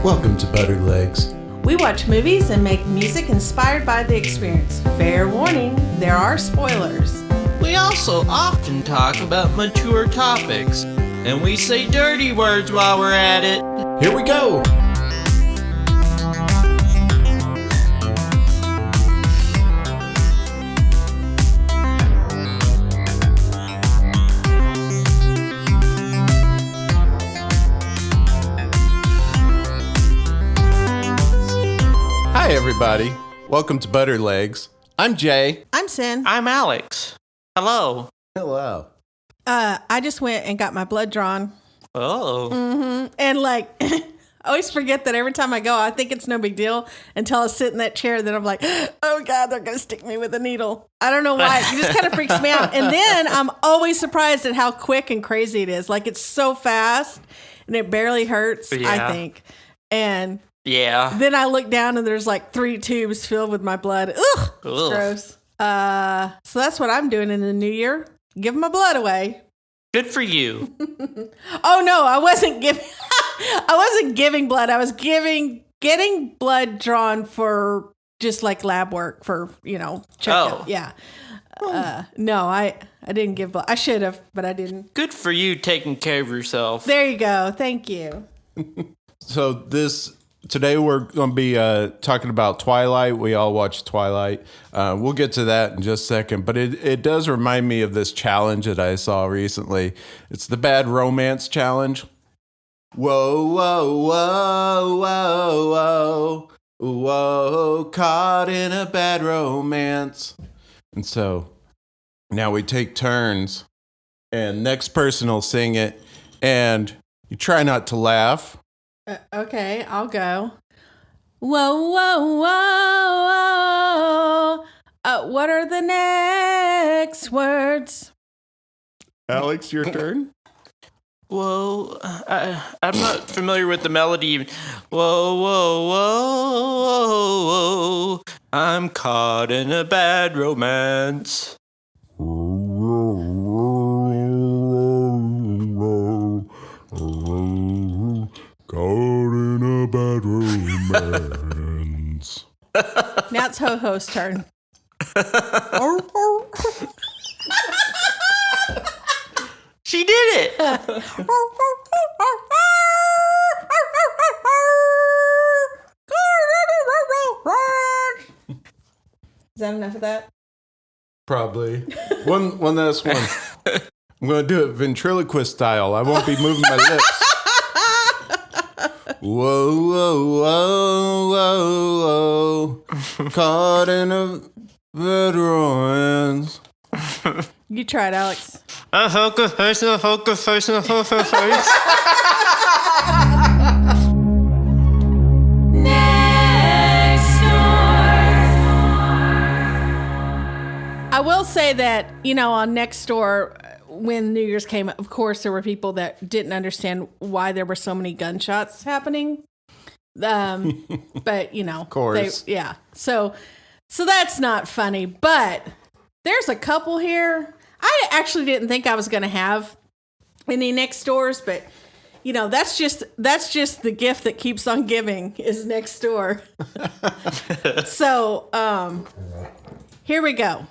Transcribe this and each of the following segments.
Welcome to Buttered Legs. We watch movies and make music inspired by the experience. Fair warning, there are spoilers. We also often talk about mature topics, and we say dirty words while we're at it. Here we go! Hi, everybody. Welcome to Buttered Legs. I'm Jay. I'm Sin. I'm Alex. Hello. Hello. I just went and got my blood drawn. Oh. And I always forget that every time I go, I think it's no big deal until I sit in that chair. Then I'm like, oh God, they're going to stick me with a needle. I don't know why. It just kind of freaks me out. And then I'm always surprised at how quick and crazy it is. Like, it's so fast and it barely hurts, I think. And Yeah. then I look down and there's like 3 tubes filled with my blood. Ugh, it's gross. So that's what I'm doing in the new year. Give my blood away. Good for you. Oh no, I wasn't giving. I wasn't giving blood. I was getting blood drawn for just like lab work for checkup. Oh. Yeah. No, I didn't give blood. I should have, but I didn't. Good for you taking care of yourself. There you go. Thank you. So today we're going to be talking about Twilight. We all watched Twilight. We'll get to that in just a second. But it does remind me of this challenge that I saw recently. It's the Bad Romance Challenge. Whoa, whoa, whoa, whoa, whoa, whoa, caught in a bad romance. And so now we take turns, and next person will sing it, and you try not to laugh. Okay, I'll go. Whoa, whoa, whoa, whoa. What are the next words? Alex, your turn. Whoa, I'm not familiar with the melody even. Whoa, whoa, whoa, whoa, whoa, I'm caught in a bad romance. Caught in a bad romance. Now it's Ho-Ho's turn. She did it! Is that enough of that? Probably. One last one. I'm going to do it ventriloquist style. I won't be moving my lips. Whoa, whoa, whoa, whoa, whoa. Caught in a bad romance. You try it, Alex. A hooker face, a hooker face, a hooker face. I will say that, on Nextdoor, when New Year's came, of course, there were people that didn't understand why there were so many gunshots happening. But, Of course. So that's not funny. But there's a couple here. I actually didn't think I was going to have any Nextdoors, but, that's just the gift that keeps on giving is Nextdoor. So, here we go.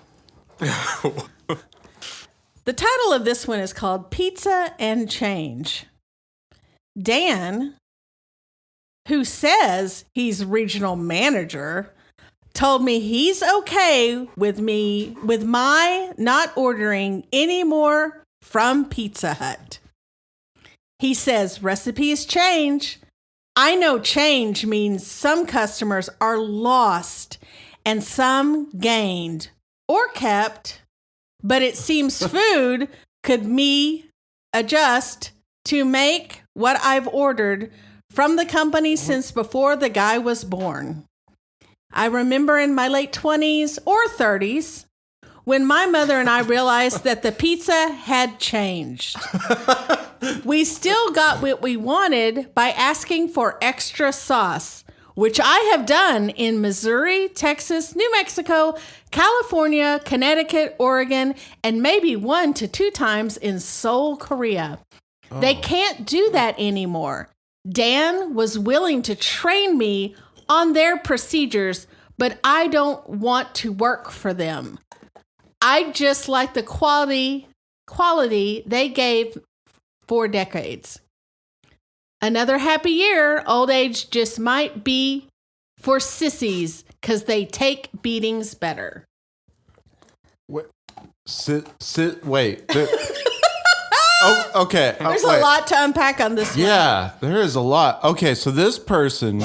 The title of this one is called Pizza and Change. Dan, who says he's regional manager, told me he's okay with my not ordering any more from Pizza Hut. He says recipes change. I know change means some customers are lost and some gained or kept, but it seems food could adjust to make what I've ordered from the company since before the guy was born. I remember in my late 20s or 30s when my mother and I realized that the pizza had changed. We still got what we wanted by asking for extra sauce, which I have done in Missouri, Texas, New Mexico, California, Connecticut, Oregon, and maybe 1 to 2 times in Seoul, Korea. They can't do that anymore. Dan was willing to train me on their procedures, but I don't want to work for them. I just like the quality they gave for decades. Another happy year. Old age just might be for sissies because they take beatings better. Wait. Wait. Oh, okay. There's a lot to unpack on this one. Yeah, there is a lot. Okay, so this person.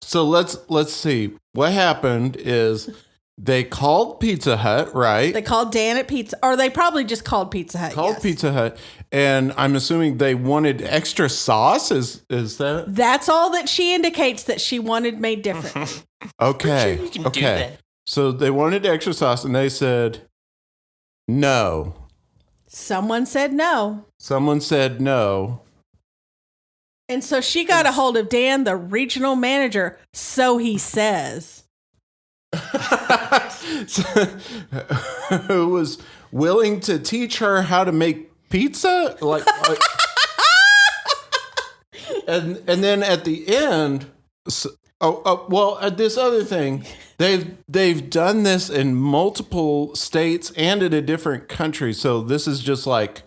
So let's see. What happened is they called Pizza Hut, right? They called Dan at Pizza, or they probably just called Pizza Hut. Called Pizza Hut, and I'm assuming they wanted extra sauce. Is that? That's all that she indicates that she wanted made differently. Okay. You can okay. do that. So they wanted extra sauce, and they said no. Someone said no. Someone said no. And so she got a hold of Dan, the regional manager, so he says. Who was willing to teach her how to make pizza? And then at the end, this other thing, they've done this in multiple states and in a different country. So this is just like,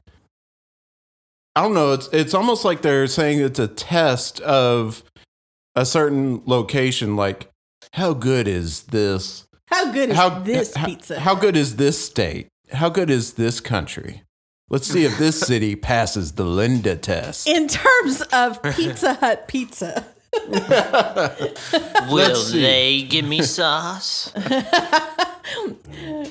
I don't know. It's almost like they're saying it's a test of a certain location. Like, how good is this? How good is this pizza? How good is this state? How good is this country? Let's see if this city passes the Linda test. In terms of Pizza Hut pizza. Will they give me sauce?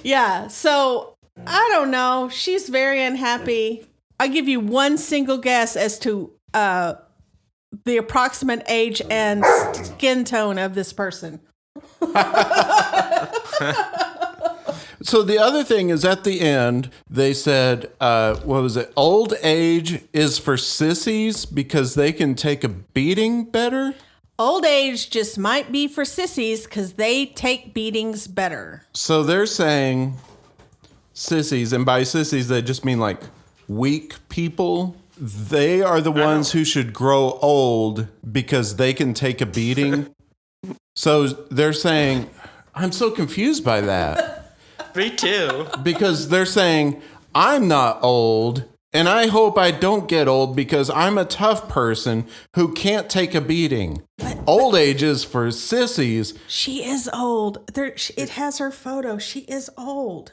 Yeah, so I don't know. She's very unhappy. I'll give you one single guess as to the approximate age and skin tone of this person. So the other thing is at the end, they said, what was it? Old age is for sissies because they can take a beating better? Old age just might be for sissies because they take beatings better. So they're saying sissies, and by sissies, they just mean like weak people. They are the ones who should grow old because they can take a beating. So they're saying, I'm so confused by that. Me too. Because they're saying, I'm not old, and I hope I don't get old because I'm a tough person who can't take a beating. Old age is for sissies. She is old. It has her photo. She is old.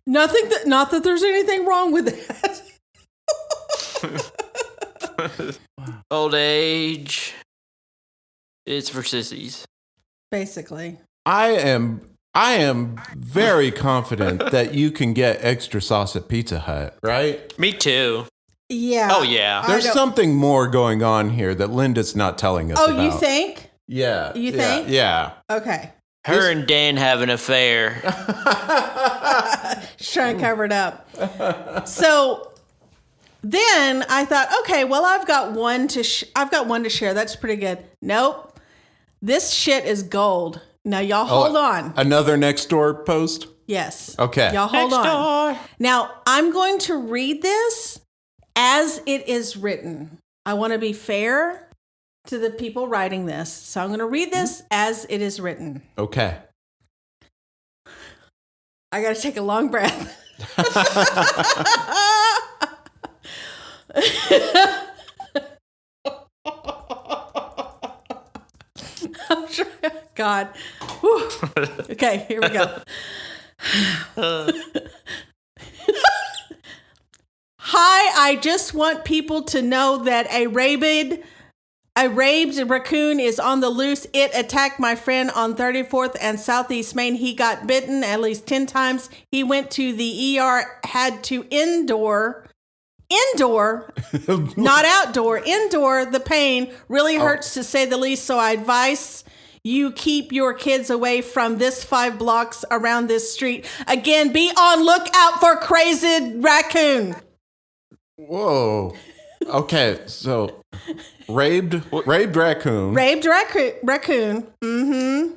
Not that there's anything wrong with that. Old age is for sissies. Basically. I am very confident that you can get extra sauce at Pizza Hut, right? Me too. Yeah. Oh, yeah. There's something more going on here that Linda's not telling us about. Oh, you think? Yeah. You think? Yeah. Okay. Her and Dan have an affair. She's trying to cover it up. So then I thought, okay, well, I've got one to share. That's pretty good. Nope. This shit is gold. Now, y'all hold on. Another next door post? Yes. Okay. Y'all hold Next on. door. Now, I'm going to read this as it is written. I want to be fair to the people writing this. So I'm going to read this as it is written. Okay. I got to take a long breath. I'm sure. God. Whew. Okay, here we go. Hi, I just want people to know that a rabid raccoon is on the loose. It attacked my friend on 34th and Southeast Main. He got bitten at least 10 times. He went to the ER, had to indoor, not outdoor, indoor. The pain really hurts to say the least. So I advise you keep your kids away from this 5 blocks around this street. Again, be on lookout for crazy raccoon. Whoa. Okay, so raped raccoon. Raped raccoon. Mm-hmm.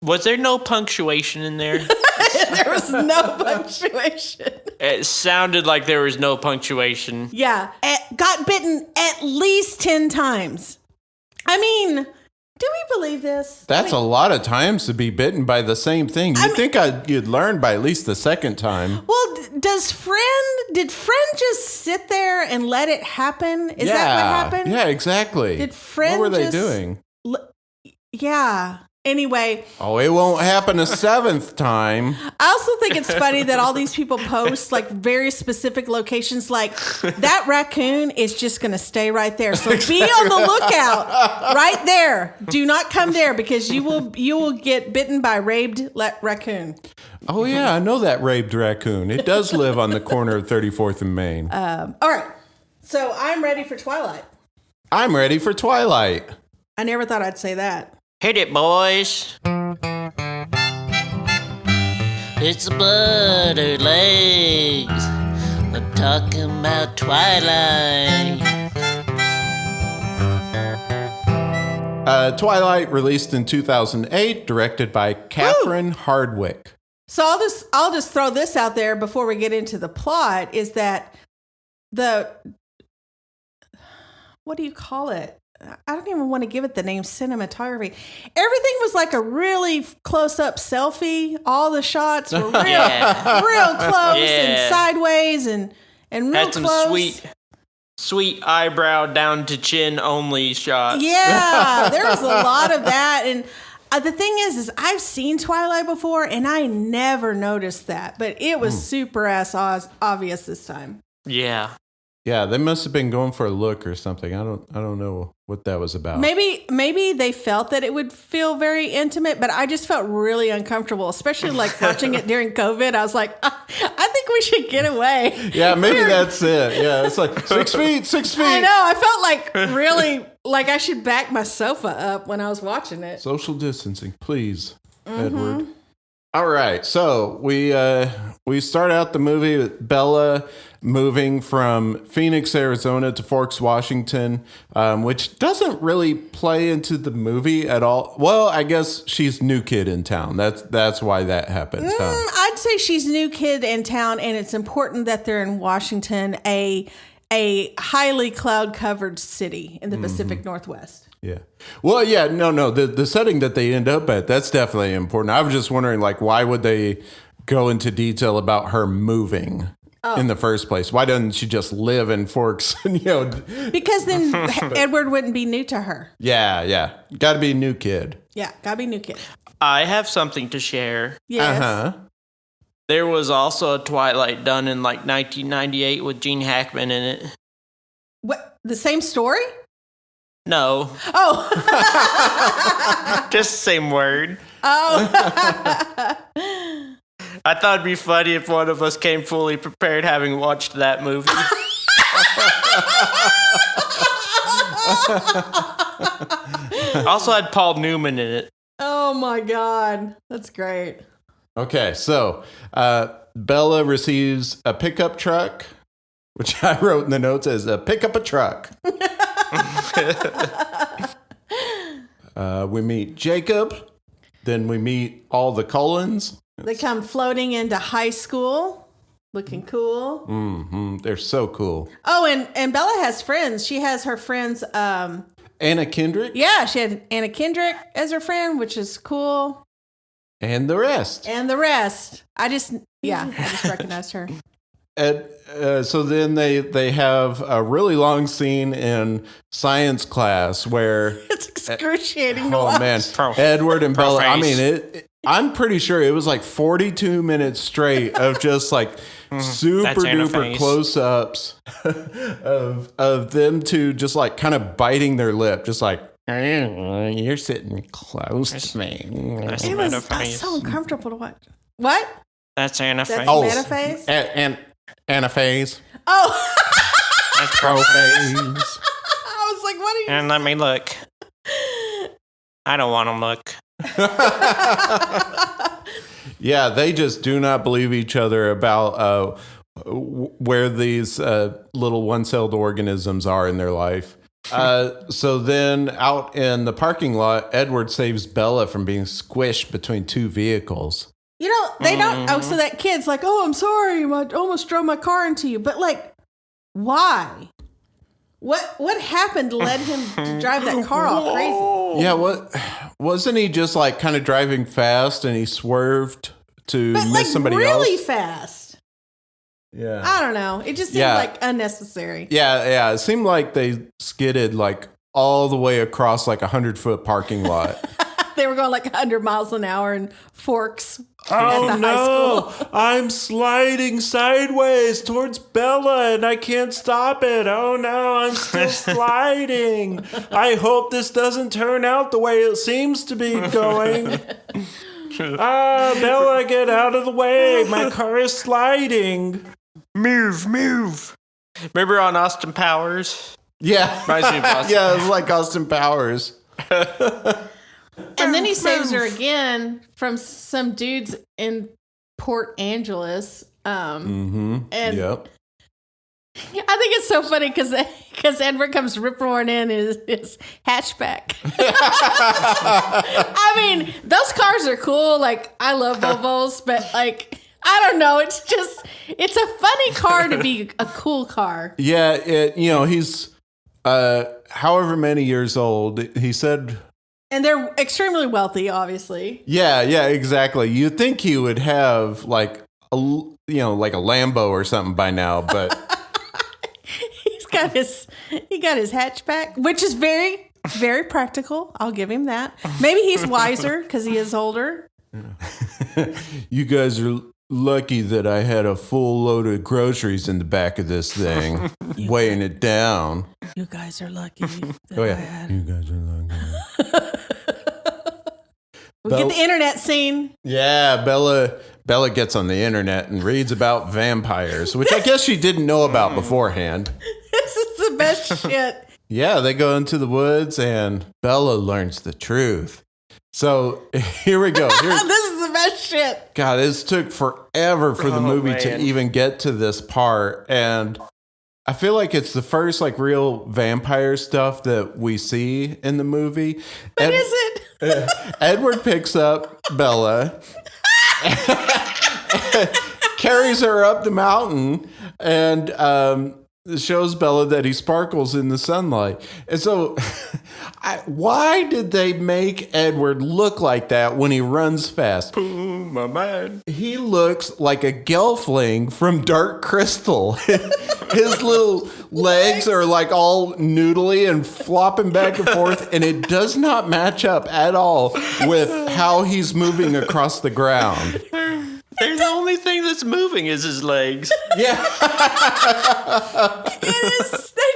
Was there no punctuation in there? There was no punctuation. It sounded like there was no punctuation. Yeah. Got bitten at least 10 times. I mean, do we believe this? That's a lot of times to be bitten by the same thing. You'd think you'd learn by at least the second time. Well, did friend just sit there and let it happen? Is that what happened? Yeah, exactly. Did friend What were they just doing? Yeah. Anyway. Oh, it won't happen a seventh time. I also think it's funny that all these people post like very specific locations, like that raccoon is just going to stay right there. So be on the lookout right there. Do not come there because you will get bitten by raped raccoon. Oh, yeah, I know that raped raccoon. It does live on the corner of 34th and Main. All right. So I'm ready for Twilight. I'm ready for Twilight. I never thought I'd say that. Hit it, boys. It's butter legs. I'm talking about Twilight. Twilight, released in 2008, directed by Catherine Hardwicke. So I'll just throw this out there before we get into the plot, is that what do you call it? I don't even want to give it the name cinematography. Everything was like a really close-up selfie. All the shots were real close and sideways and real Had some close. sweet eyebrow down to chin only shots. Yeah, there was a lot of that. And the thing is I've seen Twilight before, and I never noticed that. But it was super ass obvious this time. Yeah. Yeah, they must have been going for a look or something. I don't know what that was about. Maybe they felt that it would feel very intimate, but I just felt really uncomfortable, especially like watching it during COVID. I was like, I think we should get away. Yeah, maybe that's it. Yeah, it's like 6 feet, 6 feet. I know. I felt like really like I should back my sofa up when I was watching it. Social distancing, please, Edward. All right, so we start out the movie with Bella moving from Phoenix, Arizona to Forks, Washington, which doesn't really play into the movie at all. Well, I guess she's new kid in town. That's why that happens. I'd say she's new kid in town, and it's important that they're in Washington, a highly cloud covered city in the Pacific Northwest. Yeah. Well, yeah, no. The setting that they end up at, that's definitely important. I was just wondering, like, why would they go into detail about her moving in the first place? Why doesn't she just live in Forks? Because then Edward wouldn't be new to her. Yeah. Got to be a new kid. Yeah, gotta be new kid. I have something to share. Yes. Uh-huh. There was also a Twilight done in like 1998 with Gene Hackman in it. What? The same story? No. Oh. Just the same word. Oh. I thought it'd be funny if one of us came fully prepared having watched that movie. Also had Paul Newman in it. Oh my God. That's great. Okay, so Bella receives a pickup truck, which I wrote in the notes as pick up a truck. We meet Jacob. Then we meet all the Cullens. They come floating into high school, looking cool. Mm-hmm. They're so cool. Oh, and Bella has friends. She has her friends. Anna Kendrick. Yeah, she had Anna Kendrick as her friend, which is cool. And the rest. I just recognized her. So then they have a really long scene in science class where It's excruciating to watch. oh man, Edward and Bella. I mean, I'm pretty sure it was like 42 minutes straight of just like super duper close ups of them two just like kind of biting their lip, just like you're sitting close to me. It was so uncomfortable to watch. What? That's Anna Faye. Metaphase? Anaphase. Oh. That's Prophase. I was like, what are you And let me look. I don't want to look. Yeah, they just do not believe each other about where these little one-celled organisms are in their life. So then out in the parking lot, Edward saves Bella from being squished between two vehicles. You know, they don't. Oh, so that kid's like, oh, I'm sorry. I almost drove my car into you. But, like, why? What happened led him to drive that car all crazy? Yeah, wasn't he just, like, kind of driving fast and he swerved to miss somebody really else? Fast. Yeah. I don't know. It just seemed like unnecessary. Yeah. It seemed like they skidded, like, all the way across, like, 100-foot parking lot. They were going like 100 miles an hour in Forks Oh, at the high school. I'm sliding sideways towards Bella and I can't stop it. Oh no, I'm still sliding. I hope this doesn't turn out the way it seems to be going. Bella, get out of the way. My car is sliding. Move. Remember on Austin Powers? Yeah. Reminds me of Austin. Yeah, it's like Austin Powers. And then he saves her again from some dudes in Port Angeles. And Yep. I think it's so funny because Edward comes rip-roaring in his hatchback. I mean, those cars are cool. Like, I love Volvos, but like, I don't know. It's a funny car to be a cool car. Yeah, he's however many years old. He said... And they're extremely wealthy, obviously. Yeah, exactly. You'd think he would have like a Lambo or something by now, but he got his hatchback, which is very, very practical. I'll give him that. Maybe he's wiser because he is older. You guys are lucky that I had a full load of groceries in the back of this thing, weighing it down. You guys are lucky. Oh yeah, you guys are lucky. We get the internet scene. Yeah, Bella gets on the internet and reads about vampires, which I guess she didn't know about beforehand. This is the best shit. Yeah, they go into the woods and Bella learns the truth. So here we go. This is the best shit. God, this took forever for the movie to even get to this part. And I feel like it's the first like real vampire stuff that we see in the movie. But is it? Edward picks up Bella, carries her up the mountain, and shows Bella that he sparkles in the sunlight. And so, why did they make Edward look like that when he runs fast? Ooh, my man. He looks like a gelfling from Dark Crystal. His little legs are like all noodly and flopping back and forth, and it does not match up at all with how he's moving across the ground. The only thing that's moving is his legs. Yeah. That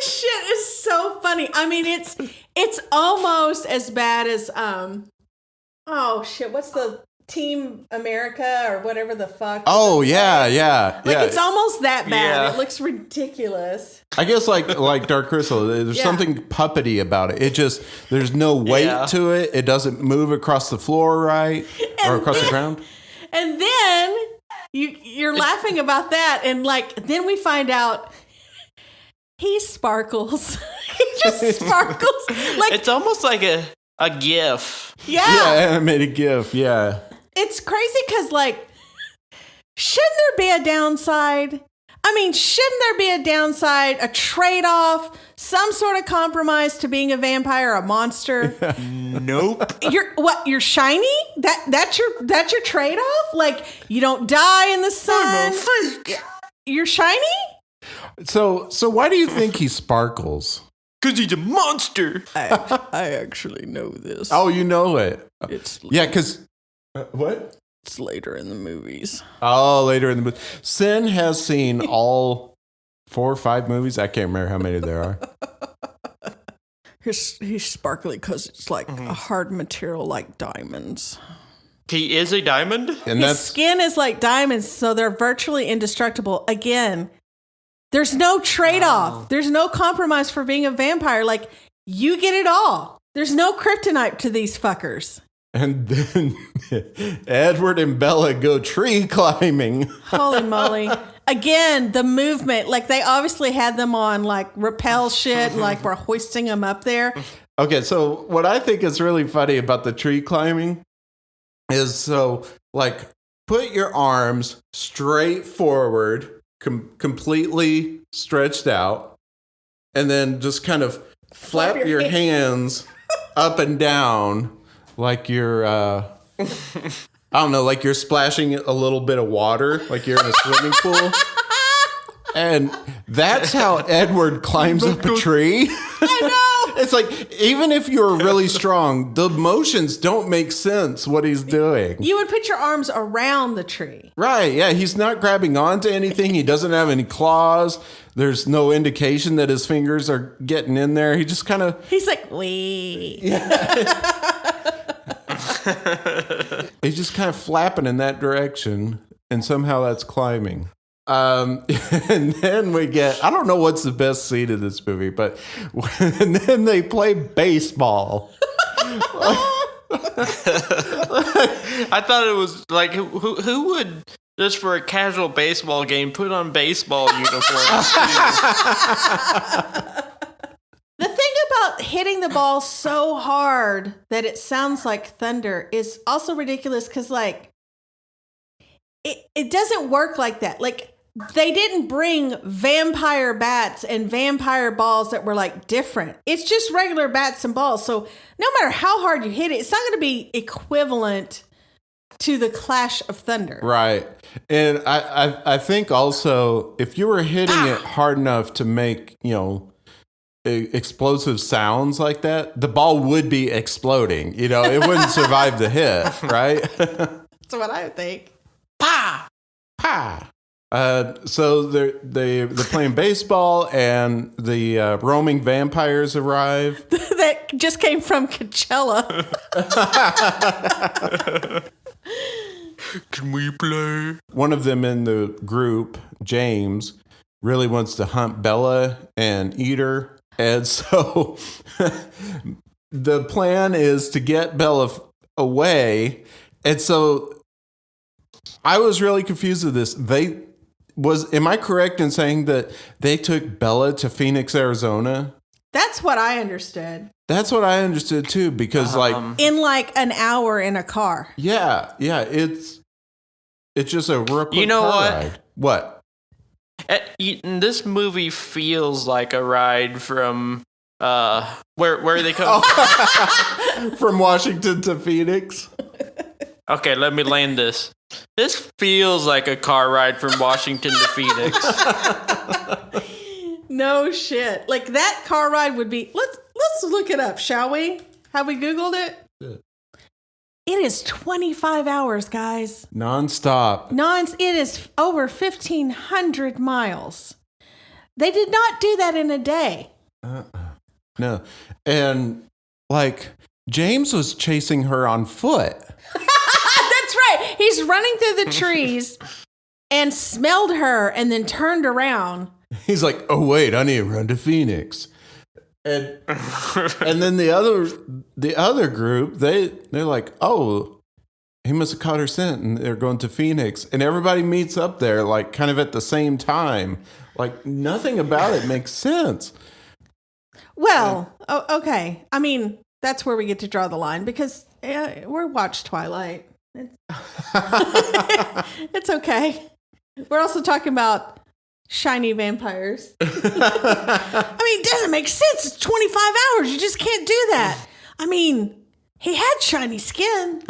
shit is so funny. I mean, it's almost as bad as what's the Team America or whatever the fuck. Oh yeah. It's almost that bad. Yeah. It looks ridiculous. I guess like Dark Crystal, there's something puppety about it. There's no weight to it. It doesn't move across the floor right or across the ground. And then you're laughing about that, and like then we find out he sparkles. He just sparkles. Like it's almost like a GIF. Yeah, animated GIF. Yeah, it's crazy because like, shouldn't there be a downside? I mean, shouldn't there be a downside, a trade-off, some sort of compromise to being a vampire, a monster? Nope. You're shiny? That's your trade-off? Like, you don't die in the sun? I'm a freak. You're shiny? So why do you think he sparkles? Because he's a monster. I actually know this. Oh, you know it. It's because what? It's later in the movies. Oh, later in the movie. Sin has seen all 4 or 5 movies. I can't remember how many there are. He's sparkly because it's like a hard material like diamonds. He is a diamond? And His skin is like diamonds, so they're virtually indestructible. Again, there's no trade-off. Wow. There's no compromise for being a vampire. Like, you get it all. There's no kryptonite to these fuckers. And then Edward and Bella go tree climbing. Holy moly. again, the movement, like they obviously had them on like rappel shit, and like we're hoisting them up there. Okay, so what I think is really funny about the tree climbing is like put your arms straight forward, completely stretched out, and then just kind of flap your hands up and down like you're, I don't know, like you're splashing a little bit of water, like you're in a swimming pool. And that's how Edward climbs up a tree. I know. It's like, even if you're really strong, the motions don't make sense what he's doing. You would put your arms around the tree. Right, yeah. He's not grabbing onto anything. He doesn't have any claws. There's no indication that his fingers are getting in there. He just kind of... He's like, wee. He's just kind of flapping in that direction, and somehow that's climbing. And then we get, I don't know what's the best scene in this movie, but and then they play baseball. I thought it was like, who would, just for a casual baseball game, put on baseball uniforms? The thing about hitting the ball so hard that it sounds like thunder is also ridiculous because, like, it doesn't work like that. Like, they didn't bring vampire bats and vampire balls that were, like, different. It's just regular bats and balls. So no matter how hard you hit it, it's not going to be equivalent to the clash of thunder. Right. And I think also, if you were hitting it hard enough to make, explosive sounds like that, the ball would be exploding. It wouldn't survive the hit, right? That's what I would think. Pa! Pa! So they're playing baseball, and the roaming vampires arrive. That just came from Coachella. Can we play? One of them in the group, James, really wants to hunt Bella and eat her. And so the plan is to get Bella away. And so I was really confused with this. Am I correct in saying that they took Bella to Phoenix, Arizona? That's what I understood. That's what I understood too, because in like an hour in a car. Yeah, it's just a real quick You know car what? ride. What? This movie feels like a ride from where they come. From Washington to Phoenix. Okay, let me land this. This feels like a car ride from Washington to Phoenix. No shit. Like that car ride would be. Let's look it up, shall we? Have we Googled it? Yeah. It is 25 hours, guys. Nonstop. It is over 1,500 miles. They did not do that in a day. No. And like James was chasing her on foot. That's right. He's running through the trees and smelled her and then turned around. He's like, oh wait, I need to run to Phoenix. And then the other group, they're like, oh, he must have caught her scent, and they're going to Phoenix. And everybody meets up there, like, kind of at the same time. Like, nothing about it makes sense. Well, okay. I mean, that's where we get to draw the line, because we're watch Twilight. It's okay. We're also talking about shiny vampires. I mean, it doesn't make sense. It's 25 hours. You just can't do that. I mean, he had shiny skin.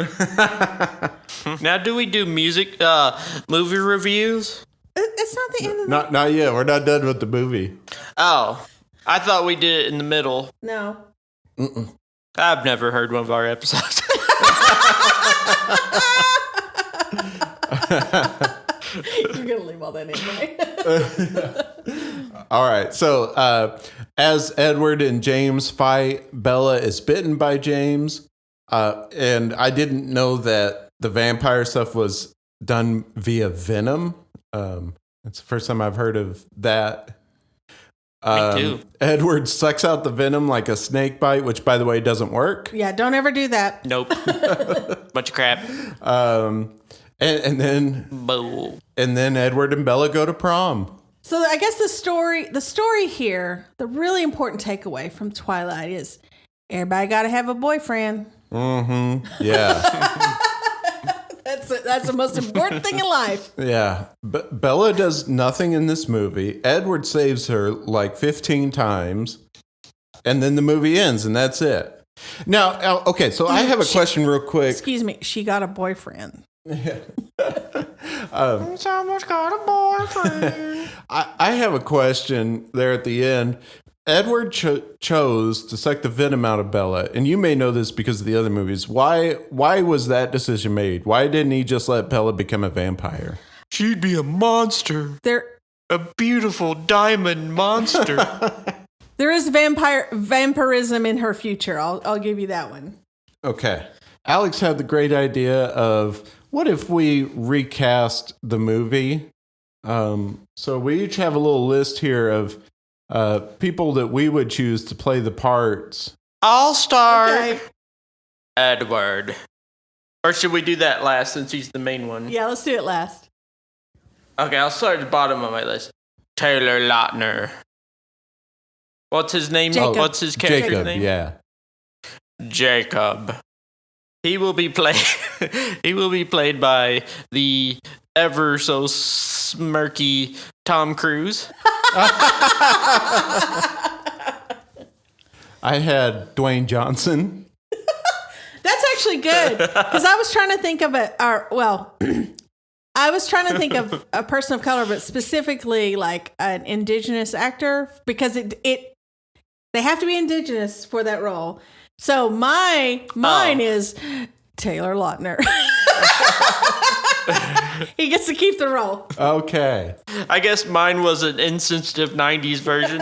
Now, do we do movie reviews? It's not the end of the... Not yet. We're not done with the movie. Oh, I thought we did it in the middle. No. Mm-mm. I've never heard one of our episodes. You're going to leave all that anyway. All right. So as Edward and James fight, Bella is bitten by James. And I didn't know that the vampire stuff was done via venom. It's the first time I've heard of that. Me too. Edward sucks out the venom like a snake bite, which, by the way, doesn't work. Yeah, don't ever do that. Nope. Bunch of crap. And then Boo. Edward and Bella go to prom. So I guess the story here, the really important takeaway from Twilight is everybody got to have a boyfriend. Mm-hmm. Yeah. That's the most important thing in life. Yeah. Bella does nothing in this movie. Edward saves her like 15 times. And then the movie ends, and that's it. Now, okay, so I have a question real quick. Excuse me. She got a boyfriend. Someone's got a boyfriend. I have a question there at the end. Edward chose to suck the venom out of Bella, and you may know this because of the other movies. Why was that decision made? Why didn't he just let Bella become a vampire? She'd be a monster. A beautiful diamond monster. There is vampirism in her future. I'll give you that one. Okay. Alex had the great idea of what if we recast the movie? So we each have a little list here of people that we would choose to play the parts. I'll start. Okay. Edward. Or should we do that last since he's the main one? Yeah, let's do it last. Okay, I'll start at the bottom of my list. Taylor Lautner. What's his name? Jacob. What's his character's Jacob, name? yeah. Jacob. He will be played. He will be played by the ever so smirky Tom Cruise. I had Dwayne Johnson. That's actually good because I was trying to think of I was trying to think of a person of color, but specifically like an indigenous actor because they have to be indigenous for that role. So mine is Taylor Lautner. He gets to keep the role. Okay. I guess mine was an insensitive 90s version.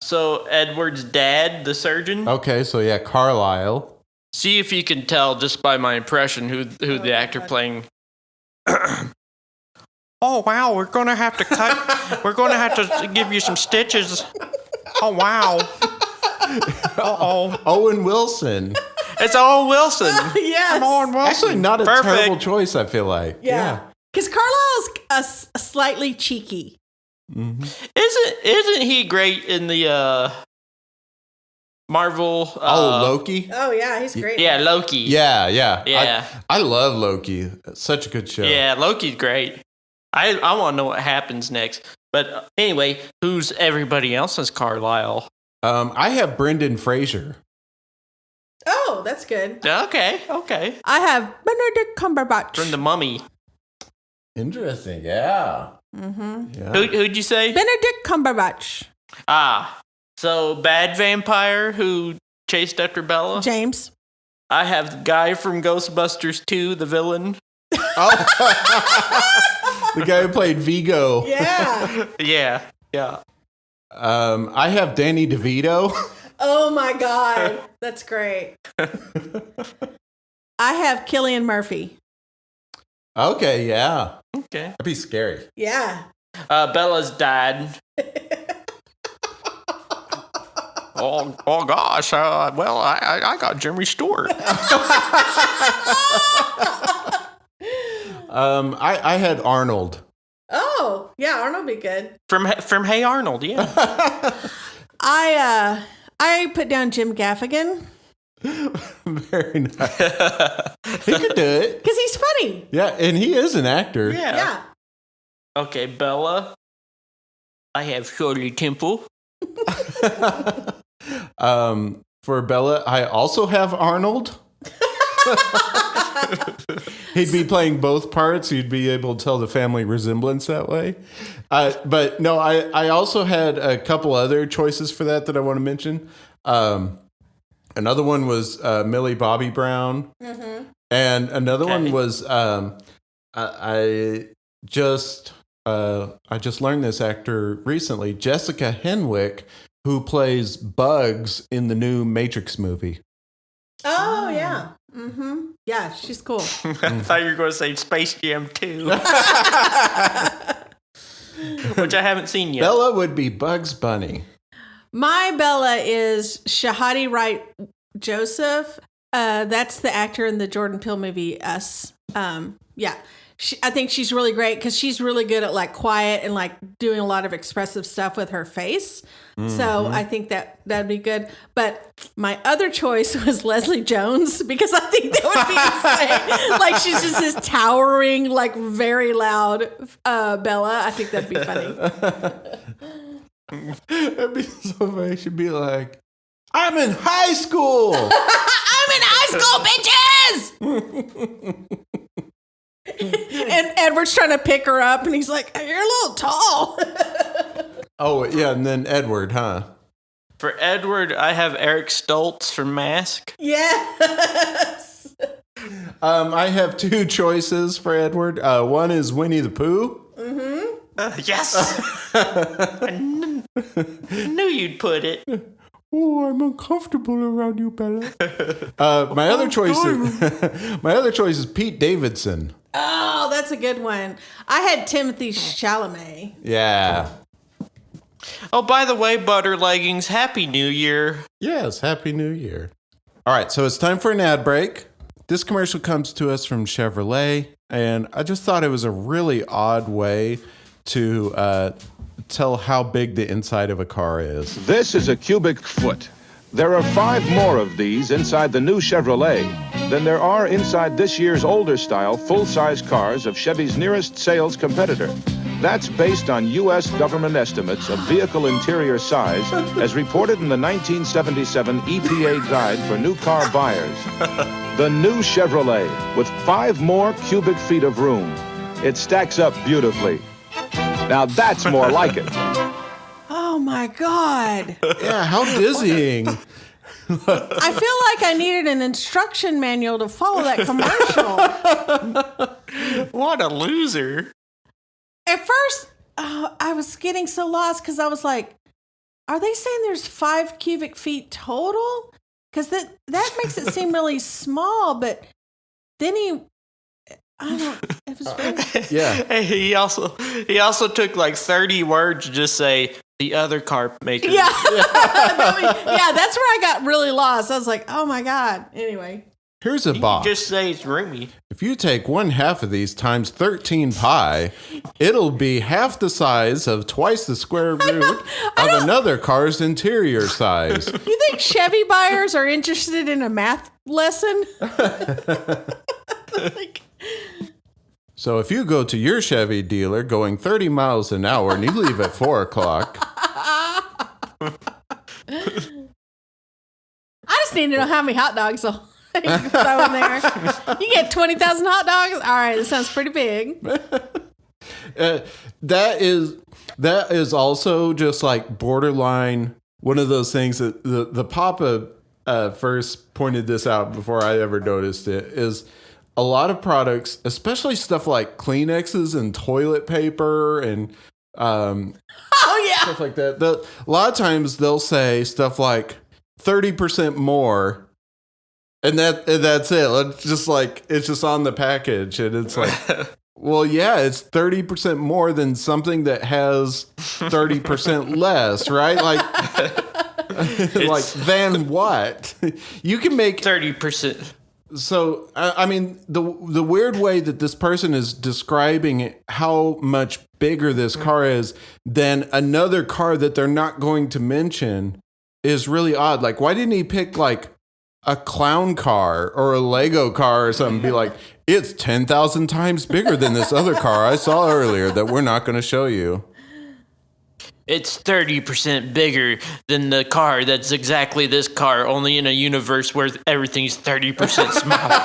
So Edward's dad, the surgeon. Okay, so yeah, Carlisle. See if you can tell just by my impression who the actor playing. Oh wow, we're gonna have to cut. We're gonna have to give you some stitches. Oh wow. Uh-oh. Owen Wilson. It's Owen Wilson. Yes. Come on, Wilson. Actually, not a Perfect. terrible choice, I feel like. Yeah. Because Carlisle's a slightly cheeky. Mm-hmm. Isn't he great in the Marvel? Loki? Oh, yeah, he's great. Yeah, Loki. Yeah. I love Loki. It's such a good show. Yeah, Loki's great. I want to know what happens next. But anyway, who's everybody else's Carlisle? I have Brendan Fraser. Oh, that's good. Okay. I have Benedict Cumberbatch. From The Mummy. Interesting, yeah. Mm-hmm. Yeah. Who'd you say? Benedict Cumberbatch. So bad vampire who chased after Bella? James. I have the guy from Ghostbusters 2, the villain. Oh. The guy who played Vigo. Yeah. Yeah. I have Danny DeVito. Oh my God. That's great. I have Cillian Murphy. Okay, yeah. Okay. That'd be scary. Yeah. Bella's dad. Oh gosh. Well, I got Jimmy Stewart. I had Arnold. Oh, yeah, Arnold would be good. From Hey Arnold, yeah. I put down Jim Gaffigan. Very nice. He could do it. Because he's funny. Yeah, and he is an actor. Yeah. Okay, Bella. I have Shirley Temple. For Bella, I also have Arnold. He'd be playing both parts. You'd be able to tell the family resemblance that way. But no, I also had a couple other choices for that I want to mention. Another one was Millie Bobby Brown. Mm-hmm. And another one was I just learned this actor recently, Jessica Henwick, who plays Bugs in the new Matrix movie. Oh, yeah. Mm-hmm. Yeah, she's cool. I thought you were going to say Space Jam 2. Which I haven't seen yet. Bella would be Bugs Bunny. My Bella is Shahadi Wright Joseph. That's the actor in the Jordan Peele movie Us. Yeah. I think she's really great because she's really good at like quiet and like doing a lot of expressive stuff with her face. So I think that'd be good. But my other choice was Leslie Jones because I think that would be insane. Like she's just this towering, like very loud Bella. I think that'd be funny. That'd be so funny. She'd be like, I'm in high school. I'm in high school, bitches. And Edward's trying to pick her up, and he's like, "You're a little tall." Oh yeah, and then Edward, huh? For Edward, I have Eric Stoltz from Mask. Yes. I have two choices for Edward. One is Winnie the Pooh. Yes. I knew you'd put it. Oh, I'm uncomfortable around you, Bella. My other choice is Pete Davidson. Oh, that's a good one. I had Timothy Chalamet. Yeah. Oh, by the way, Butter Leggings, Happy New Year. Yes, Happy New Year. All right, so it's time for an ad break. This commercial comes to us from Chevrolet, and I just thought it was a really odd way to tell how big the inside of a car is. This is a cubic foot. There are 5 more of these inside the new Chevrolet than there are inside this year's older style full-size cars of Chevy's nearest sales competitor. That's based on U.S. government estimates of vehicle interior size as reported in the 1977 EPA Guide for New Car Buyers. The new Chevrolet with 5 more cubic feet of room. It stacks up beautifully. Now that's more like it. Oh my God. Yeah, how dizzying. I feel like I needed an instruction manual to follow that commercial. What a loser. At first, I was getting so lost because I was like, are they saying there's 5 cubic feet total? Because that makes it seem really small, but then it was really... Yeah. Hey, he also took like 30 words to just say the other car maker. Yeah. Yeah, that's where I got really lost. I was like, oh my God. Anyway. Here's a box. Just say it's roomy. If you take 1/2 of these times 13 pi, it'll be half the size of twice the square root of another car's interior size. You think Chevy buyers are interested in a math lesson? So if you go to your Chevy dealer going 30 miles an hour and you leave at 4 o'clock. I just need to know how many hot dogs you can throw in there. You get 20,000 hot dogs? All right, that sounds pretty big. That is also just like borderline one of those things that the Papa first pointed this out before I ever noticed it is a lot of products, especially stuff like Kleenexes and toilet paper and stuff like that. A lot of times they'll say stuff like 30% more, and that's it. It's just like it's just on the package, and it's like, well, yeah, it's 30% more than something that has 30% less, right? Like, like than what? You can make 30%. So, I mean, the weird way that this person is describing how much bigger this car is than another car that they're not going to mention is really odd. Like, why didn't he pick, like, a clown car or a Lego car or something? Be like, it's 10,000 times bigger than this other car I saw earlier that we're not going to show you. It's 30% bigger than the car that's exactly this car, only in a universe where everything's 30% smaller.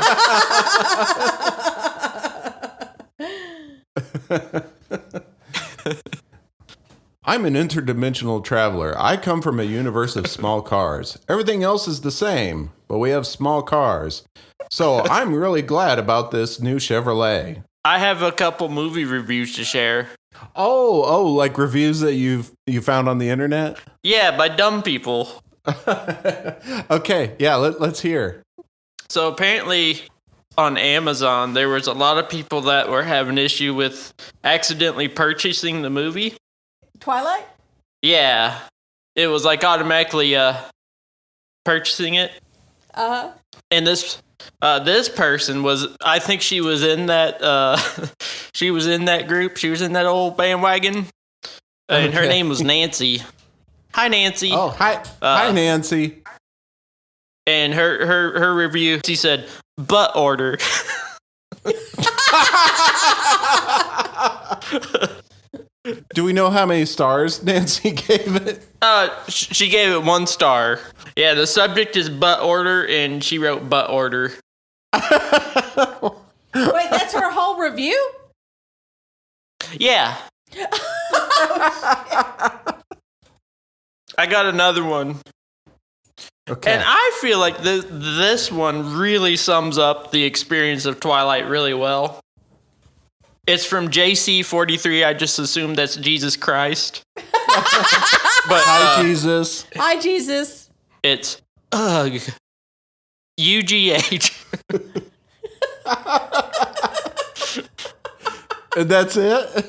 I'm an interdimensional traveler. I come from a universe of small cars. Everything else is the same, but we have small cars. So I'm really glad about this new Chevrolet. I have a couple movie reviews to share. Oh, like reviews that you found on the internet? Yeah, by dumb people. Okay, yeah, let's hear. So apparently on Amazon, there was a lot of people that were having issue with accidentally purchasing the movie. Twilight? Yeah. It was like automatically purchasing it. And this person was, I think she was in that she was in that group. She was in that old bandwagon. And her name was Nancy. Hi, Nancy. Oh, hi, Nancy. And her review, she said, butt order. Do we know how many stars Nancy gave it? She gave it 1 star. Yeah, the subject is butt order, and she wrote butt order. Wait, that's her whole review? Yeah. I got another one. Okay. And I feel like this one really sums up the experience of Twilight really well. It's from JC43. I just assume that's Jesus Christ. But Hi, Jesus. Hi, Jesus. It's UGH. And that's it?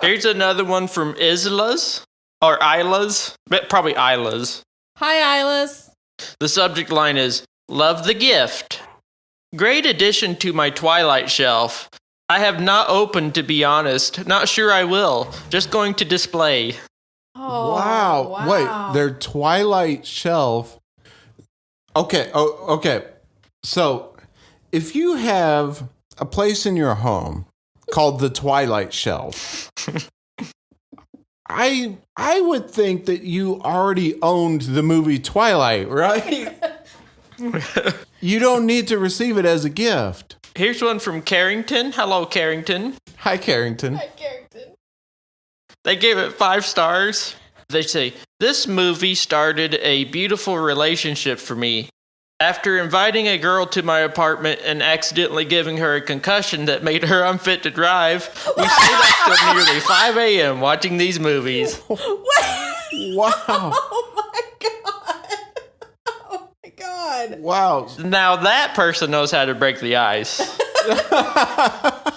Here's another one from Isla's. Or Isla's. But probably Isla's. Hi, Isla's. The subject line is, love the gift. Great addition to my Twilight shelf. I have not opened, to be honest. Not sure I will. Just going to display. Oh, Wow. Wait, their Twilight shelf. Okay. Oh, okay. So, if you have a place in your home called the Twilight shelf, I would think that you already owned the movie Twilight, right? You don't need to receive it as a gift. Here's one from Carrington. Hello, Carrington. Hi, Carrington. They gave it 5 stars. They say, this movie started a beautiful relationship for me. After inviting a girl to my apartment and accidentally giving her a concussion that made her unfit to drive, we stayed up till nearly 5 a.m. watching these movies. Wow. Oh, my God. Oh, my God. Wow. Now that person knows how to break the ice.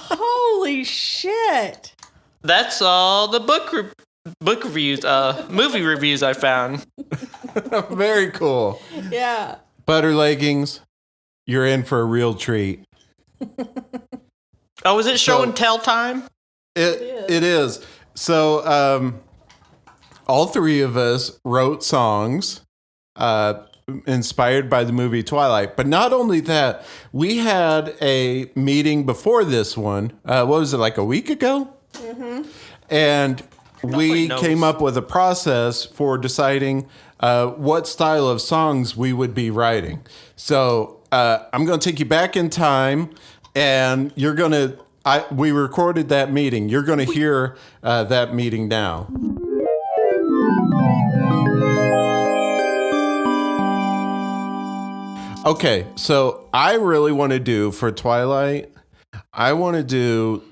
Holy shit. That's all the book reviews, movie reviews I found. Very cool. Yeah. Butter leggings, you're in for a real treat. Oh, is it show and tell time? It is. So, all 3 of us wrote songs inspired by the movie Twilight. But not only that, we had a meeting before this one. What was it, like a week ago? Mm-hmm. And we came up with a process for deciding what style of songs we would be writing. So I'm going to take you back in time, and you're going to. We recorded that meeting. You're going to hear that meeting now. Okay, so I really want to do for Twilight, I want to do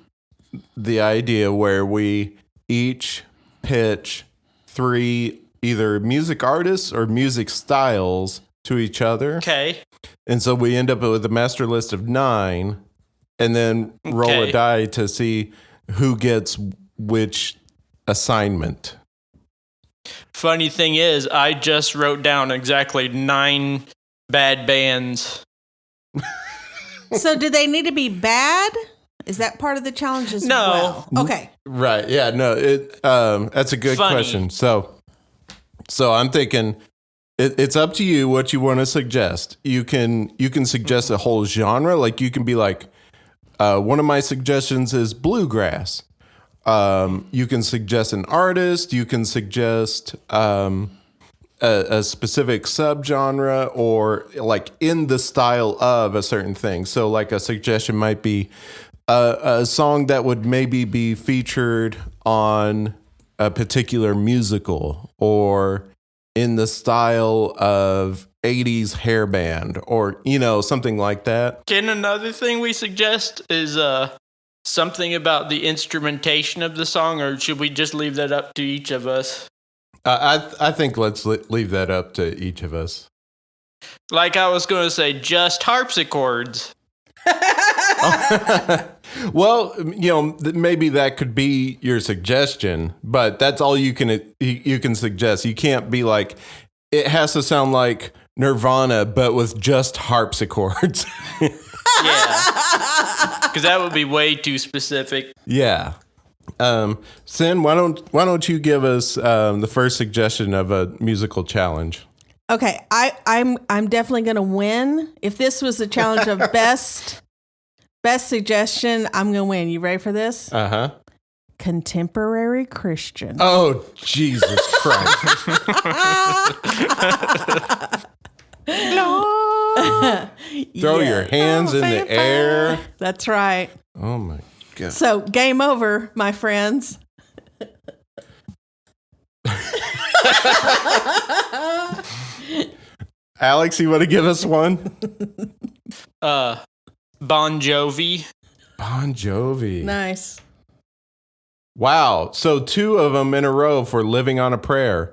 the idea where we each pitch 3 either music artists or music styles to each other. Okay. And so we end up with a master list of 9 and then roll a die to see who gets which assignment. Funny thing is, I just wrote down exactly 9 bad bands. So do they need to be bad? Is that part of the challenge as well? Okay. Right. Yeah. No. That's a good question. So I'm thinking it's up to you what you want to suggest. You can suggest a whole genre. Like you can be like, one of my suggestions is bluegrass. You can suggest an artist. You can suggest a specific subgenre or like in the style of a certain thing. So like a suggestion might be a song that would maybe be featured on a particular musical or in the style of 80s hair band or, something like that. Can another thing we suggest is something about the instrumentation of the song, or should we just leave that up to each of us? I think let's leave that up to each of us. Like I was going to say, just harpsichords. Well, maybe that could be your suggestion, but that's all you can suggest. You can't be like, it has to sound like Nirvana, but with just harpsichords. Yeah. Because that would be way too specific. Yeah. Sin, why don't you give us the first suggestion of a musical challenge? Okay, I'm definitely gonna win. If this was a challenge of best suggestion, I'm gonna win. You ready for this? Uh-huh. Contemporary Christian. Oh, Jesus Christ. Throw your hands in the air. That's right. Oh my God. So, game over, my friends. Alex, you want to give us one? Bon Jovi. Bon Jovi. Nice. Wow. So 2 of them in a row for Living on a Prayer.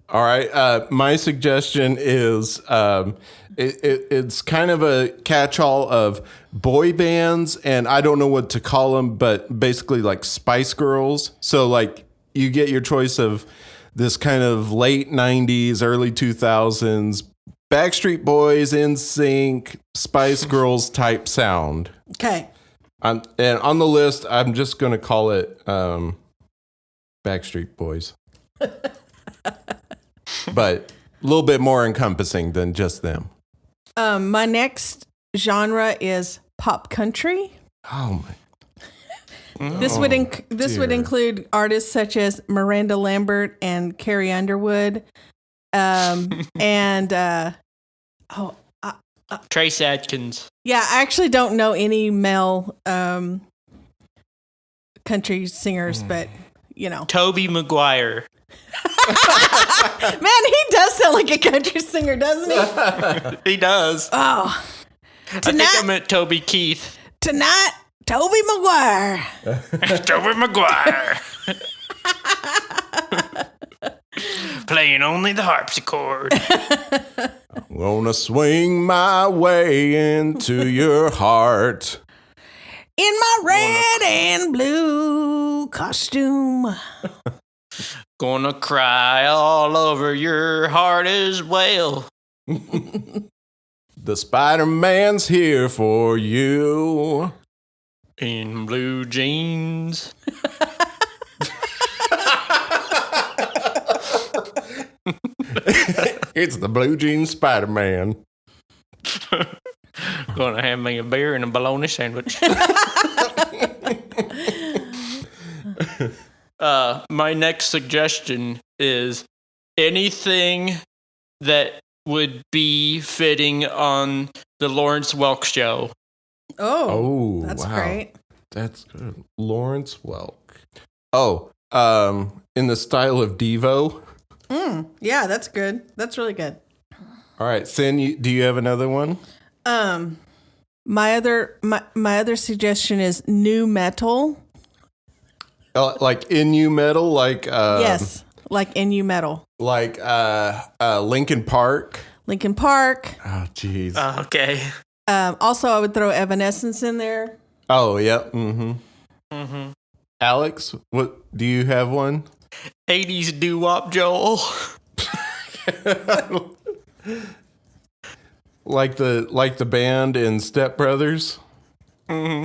All right. My suggestion is it's kind of a catch-all of boy bands, and I don't know what to call them, but basically like Spice Girls. So like you get your choice of this kind of late 90s, early 2000s, Backstreet Boys, NSYNC, Spice Girls type sound. Okay. And on the list, I'm just going to call it Backstreet Boys. But a little bit more encompassing than just them. My next genre is pop country. Oh my! This would include artists such as Miranda Lambert and Carrie Underwood, and Trace Adkins. yeah, I actually don't know any male country singers, but Toby Maguire. man, he does sound like a country singer, doesn't he? He does. Oh, I think I meant Toby Keith. tonight, Toby Maguire. Toby Maguire. Playing only the harpsichord. I'm gonna swing my way into your heart. In my red and blue costume. Gonna cry all over your heart as well. The Spider-Man's here for you. In blue jeans. It's the Blue Jean Spider-Man. Gonna have me a beer and a bologna sandwich. My next suggestion is anything that would be fitting on the Lawrence Welk show. Oh, that's wow. great. That's good. Lawrence Welk. Oh, in the style of Devo. Yeah, that's good. That's really good. All right, Sin, do you have another one? My other suggestion is new metal. Like NU metal, like Yes, like NU metal. like Linkin Park. Linkin Park. Oh, jeez. Okay. Also, I would throw Evanescence in there. Oh, yeah. Mm-hmm. Alex, what do you have one? 80s doo-wop Joel. Like the band in Step Brothers. Whoa,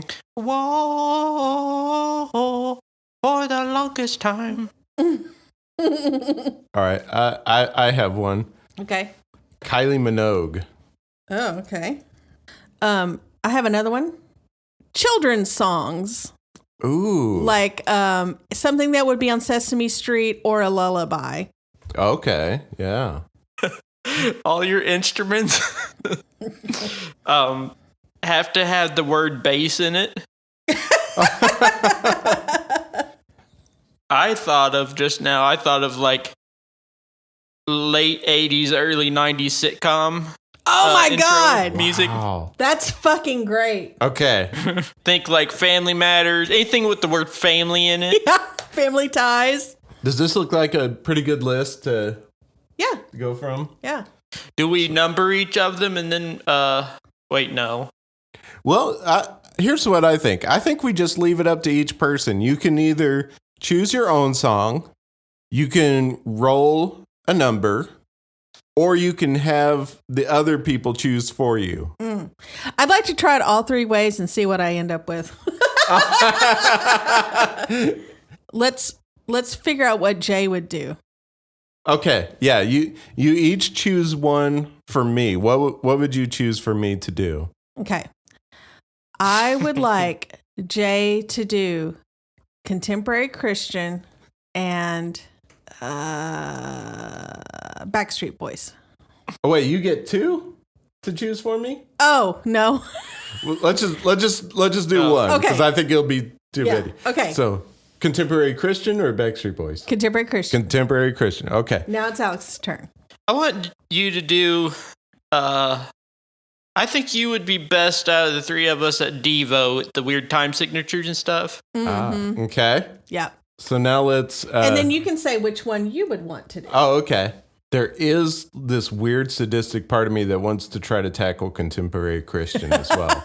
for the longest time. All right, I have one. Okay. Kylie Minogue. Oh, okay. I have another one. Children's songs. Ooh. Like something that would be on Sesame Street or a lullaby. Okay. Yeah. All your instruments have to have the word bass in it. I thought of like late 80s, early 90s sitcom. Oh my intro God. Music. Wow. That's fucking great. Okay. Think like Family Matters, anything with the word family in it. Yeah. Family Ties. Does this look like a pretty good list to Yeah. go from? Yeah. Do we number each of them and then? Wait, no. Well, here's what I think. I think we just leave it up to each person. You can either choose your own song, you can roll a number, or you can have the other people choose for you. I'd like to try it all three ways and see what I end up with. Let's figure out what Jay would do. Okay, yeah, you each choose one for me. What would you choose for me to do? Okay. I would like Jay to do contemporary Christian and Backstreet Boys. Oh wait, you get two to choose for me? Oh, no. Well, let's just do one Okay. because I think it'll be too many. Okay. So, contemporary Christian or Backstreet Boys? Contemporary Christian. Contemporary Christian. Okay. Now it's Alex's turn. I want you to do. I think you would be best out of the three of us at Devo with the weird time signatures and stuff. Okay. Yeah. So now let's. And then you can say which one you would want to do. Oh, okay. There is this weird sadistic part of me that wants to try to tackle contemporary Christian as well.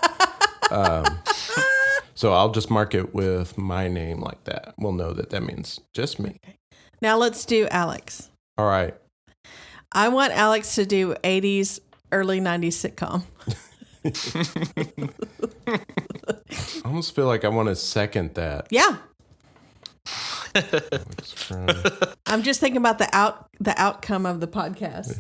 So I'll just mark it with my name like that. We'll know that means just me. Okay. Now let's do Alex. All right. I want Alex to do 80s, early 90s sitcom. I almost feel like I want to second that. Yeah. I'm just thinking about the outcome of the podcast.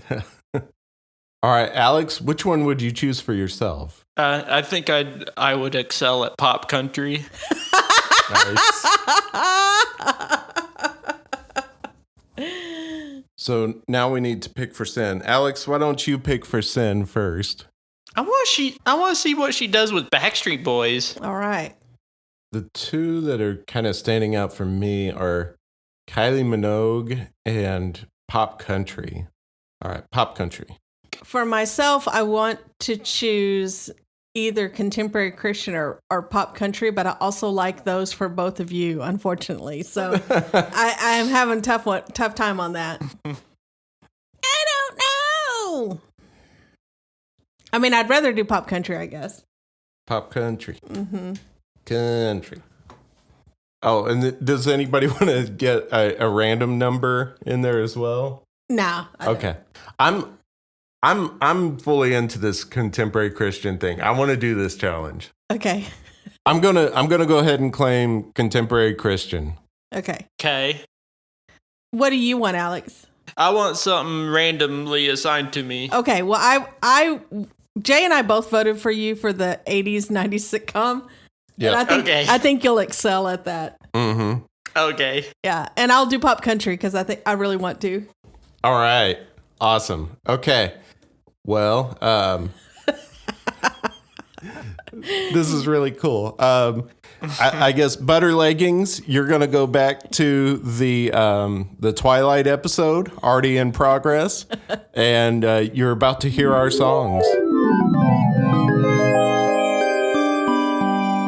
All right, Alex, which one would you choose for yourself? I think I would excel at pop country. Nice. So now we need to pick for Sin. Alex, why don't you pick for Sin first? I want to see what she does with Backstreet Boys. All right. The two that are kind of standing out for me are Kylie Minogue and pop country. All right, pop country. For myself, I want to choose either contemporary Christian or pop country, but I also like those for both of you, unfortunately. So I am having tough time on that. I don't know. I mean, I'd rather do pop country, I guess. Pop country. Mm-hmm. Country. Oh, and does anybody want to get a random number in there as well? No. Okay. I'm fully into this contemporary Christian thing. I want to do this challenge. Okay. I'm gonna go ahead and claim contemporary Christian. Okay. Okay. What do you want, Alex? I want something randomly assigned to me. Okay. Well, Jay and I both voted for you for the 80s, 90s sitcom. Yeah. I think you'll excel at that. Mm-hmm. Okay. Yeah. And I'll do pop country because I think I really want to. All right. Awesome. Okay. Well, this is really cool. I guess butter leggings. You're gonna go back to the Twilight episode, already in progress, and you're about to hear our songs.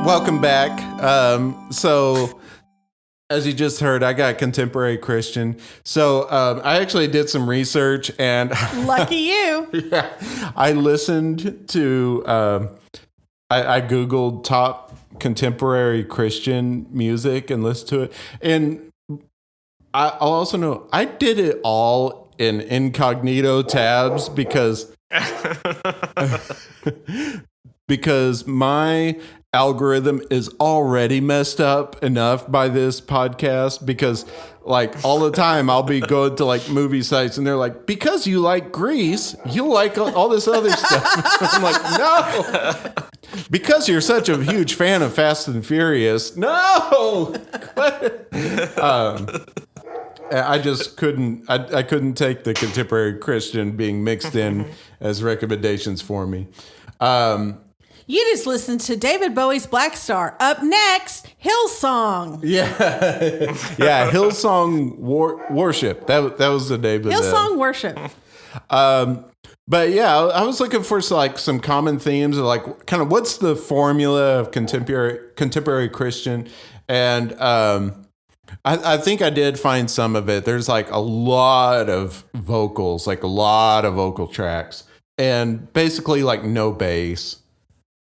Welcome back. So, as you just heard, I got contemporary Christian. So I actually did some research, and Lucky you. yeah, I listened to. I googled top contemporary Christian music and listened to it, and I'll also know I did it all in incognito tabs because my algorithm is already messed up enough by this podcast because like all the time I'll be going to like movie sites and they're like, because you like Grease, you'll like all this other stuff. I'm like, no, because you're such a huge fan of Fast and Furious. No. I just couldn't. I couldn't take the contemporary Christian being mixed in as recommendations for me. You just listened to David Bowie's Black Star. Up next, Hillsong. Yeah, yeah. Hillsong Worship. That was the name of it. Hillsong Worship. But yeah, I was looking for like some common themes of like kind of what's the formula of contemporary Christian, and I think I did find some of it. There's like a lot of vocals, like a lot of vocal tracks, and basically like no bass.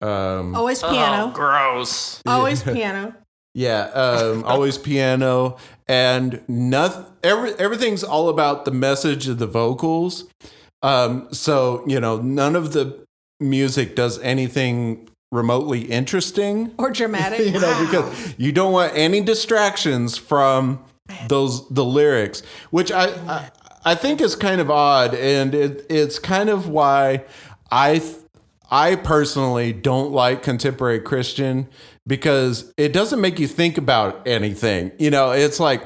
Always piano. Oh, gross. Always piano. Yeah, always piano, and everything's all about the message of the vocals. So none of the music does anything remotely interesting Or dramatic. because you don't want any distractions from the lyrics, which I think is kind of odd, and it's kind of why I personally don't like contemporary Christian, because it doesn't make you think about anything. It's like,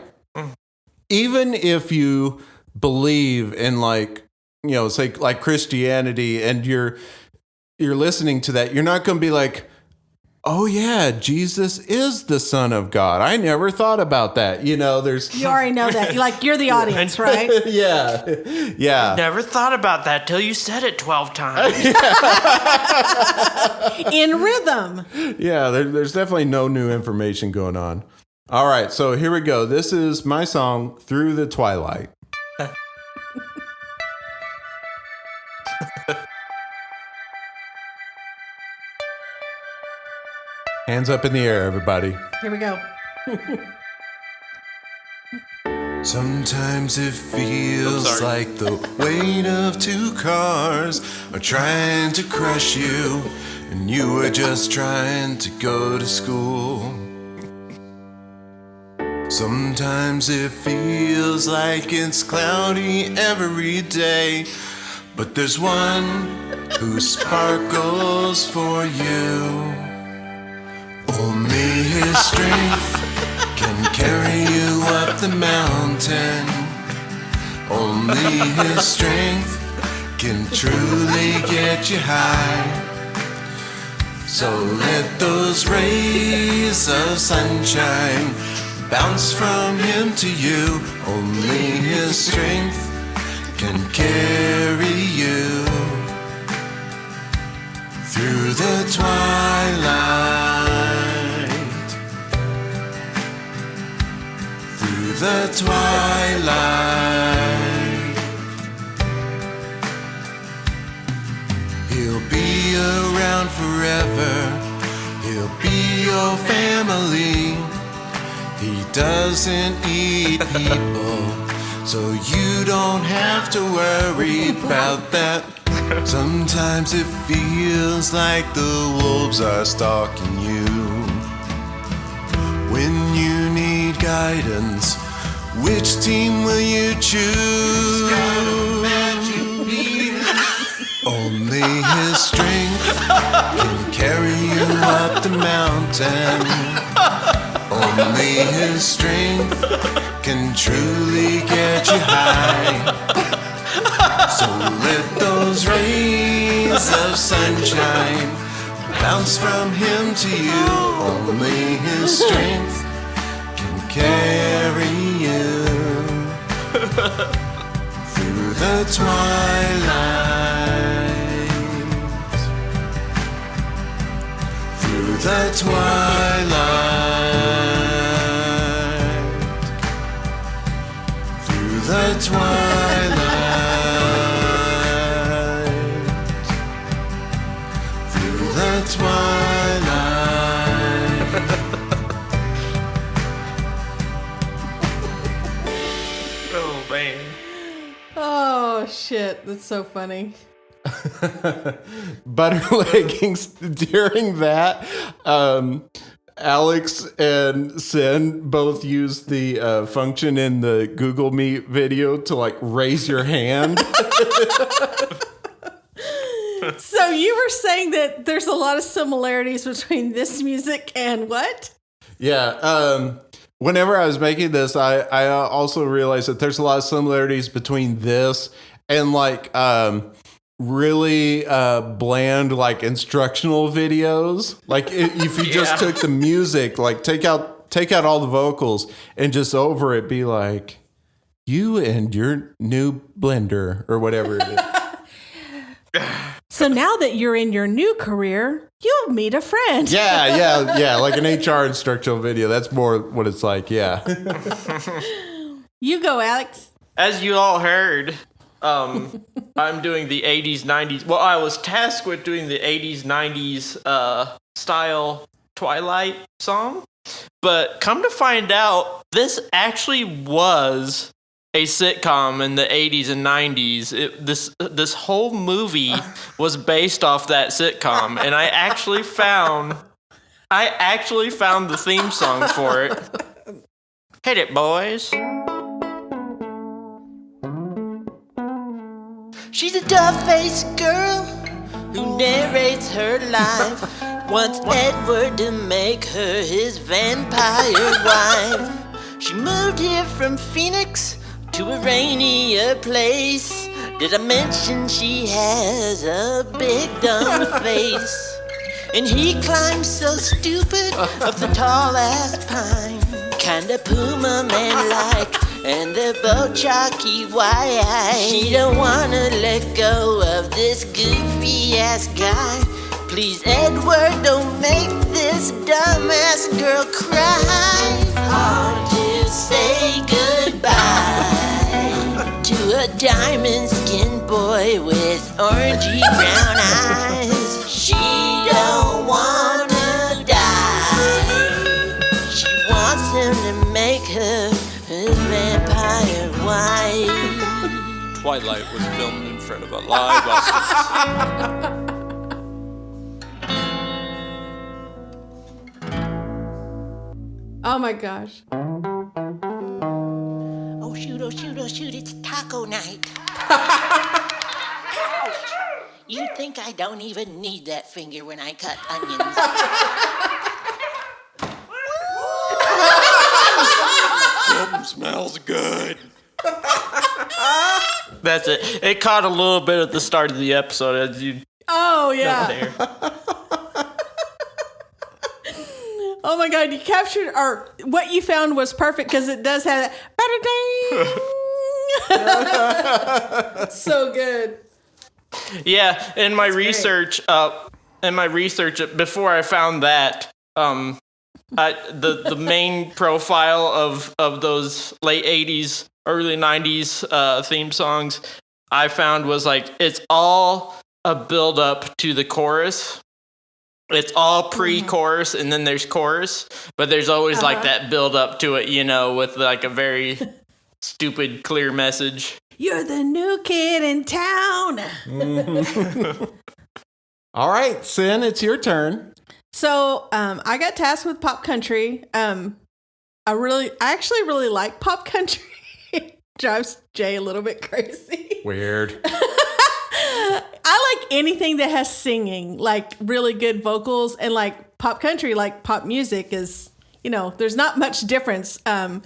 even if you believe in say like Christianity and you're listening to that, you're not going to be like, oh yeah, Jesus is the Son of God. I never thought about that. There's You already know that. You're the audience, right? yeah. Never thought about that till you said it 12 times. In rhythm. Yeah, there's definitely no new information going on. All right, so here we go. This is my song, Through the Twilight. Hands up in the air, everybody. Here we go. Sometimes it feels like the weight of two cars are trying to crush you, and you are just trying to go to school. Sometimes it feels like it's cloudy every day, but there's one who sparkles for you. Only his strength can carry you up the mountain. Only his strength can truly get you high. So let those rays of sunshine bounce from him to you. Only his strength can carry you through the twilight. Through the twilight. He'll be around forever. He'll be your family. He doesn't eat people, so you don't have to worry about that. Sometimes it feels like the wolves are stalking you. When you need guidance, which team will you choose? Only his strength can carry you up the mountain. Only his strength can truly get you high. So let those rays of sunshine bounce from him to you. Only his strength can carry you through the twilight. Through the twilight. Through the twilight. Through the twilight. Oh, man. Oh, shit. That's so funny. Butter leggings during that. Alex and Sin both used the function in the Google Meet video to like raise your hand. So you were saying that there's a lot of similarities between this music and what? Yeah. Whenever I was making this, I also realized that there's a lot of similarities between this and like really bland like instructional videos. Like if you just took the music, like take out all the vocals and just over it be like, you and your new blender or whatever it is. So now that you're in your new career, you'll meet a friend. Yeah, like an HR instructional video. That's more what it's like, yeah. You go, Alex. As you all heard, I'm doing the 80s, 90s. Well, I was tasked with doing the 80s, 90s style Twilight song. But come to find out, this actually was a sitcom in the 80s and 90s. This whole movie was based off that sitcom, and I actually found the theme song for it. Hit it, boys. She's a dough-faced girl who narrates her life. Wants Edward to make her his vampire wife. She moved here from Phoenix to a rainier place. Did I mention she has a big dumb face? And he climbs so stupid up the tall-ass pine. Kinda Puma man-like, and they're both chalky white. She don't wanna let go of this goofy-ass guy. Please, Edward, don't make this dumbass girl cry. Hard to say goodbye to a diamond-skinned boy with orangey brown eyes. She don't wanna die. She wants him to make her his vampire wife. Twilight was filmed in front of a live audience. Oh my gosh. Oh shoot, it's taco night. You think I don't even need that finger when I cut onions? Something smells good. That's it. It caught a little bit at the start of the episode as you Oh, yeah. there. Oh my God, you captured, or what you found was perfect because it does have that. So good. Yeah, in my research, before I found that, the main profile of those late 80s, early 90s theme songs I found was like, it's all a build up to the chorus. It's all pre-chorus and then there's chorus, but there's always like that build up to it, you know, with like a very stupid, clear message. You're the new kid in town. All right, Sin, it's your turn. So I got tasked with pop country. I actually really like pop country. Drives Jay a little bit crazy. Weird. I like anything that has singing, like really good vocals, and like pop country, like pop music is, you know, there's not much difference in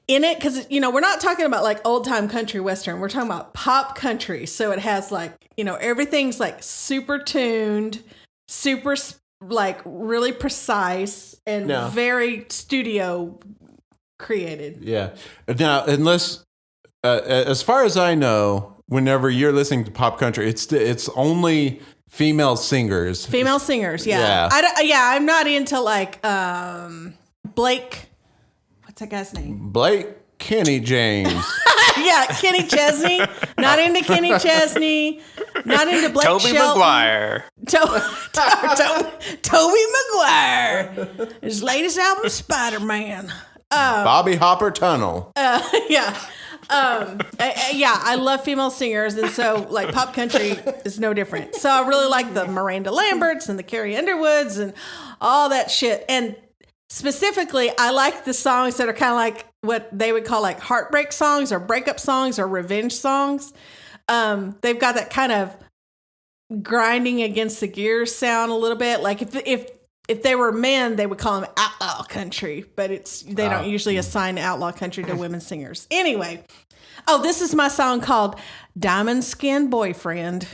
it because, you know, we're not talking about like old time country western. We're talking about pop country. So it has like, you know, everything's like super tuned, super like really precise and very studio created. Yeah. Now, unless, as far as I know, whenever you're listening to pop country, it's only female singers. Female singers, yeah. I'm not into like Blake. What's that guy's name? Blake Kenny James. Yeah, Kenny Chesney. Not into Kenny Chesney. Not into Blake Toby Shelton. Maguire. Toby Maguire. His latest album, Spider-Man. Bobby Hopper Tunnel. Yeah. I love female singers, and so like pop country is no different. So I really like the Miranda Lamberts and the Carrie Underwoods and all that shit. And specifically, I like the songs that are kind of like what they would call like heartbreak songs or breakup songs or revenge songs. They've got that kind of grinding against the gears sound a little bit. Like if they were men, they would call them outlaw country, but they don't usually assign outlaw country to women singers. Anyway, this is my song called Diamond Skin Boyfriend.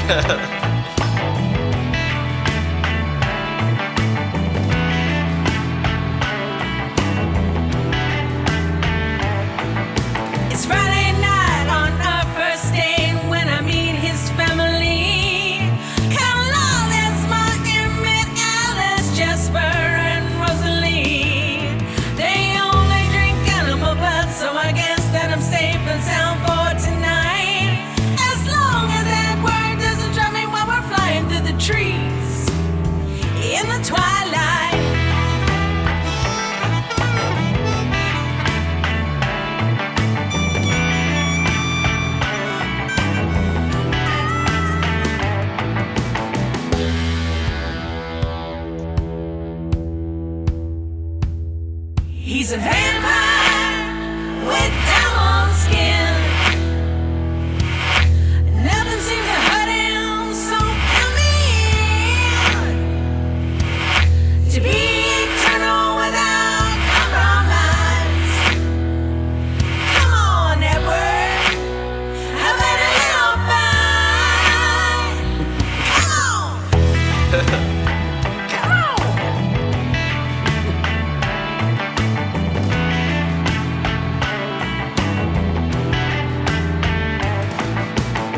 It's Friday night on our first date when I meet his family. Carla, Esma, Emmett, Alice, Jasper, and Rosalie. They only drink animal blood, so I guess that I'm safe and sound for tonight. As long as Edward doesn't drop me while we're flying through the trees in the twilight. He's a vampire with diamond skin. Nothing seems to hurt him, so come in. To be eternal without compromise. Come on, Edward. How about a little bite? Come on. Come on.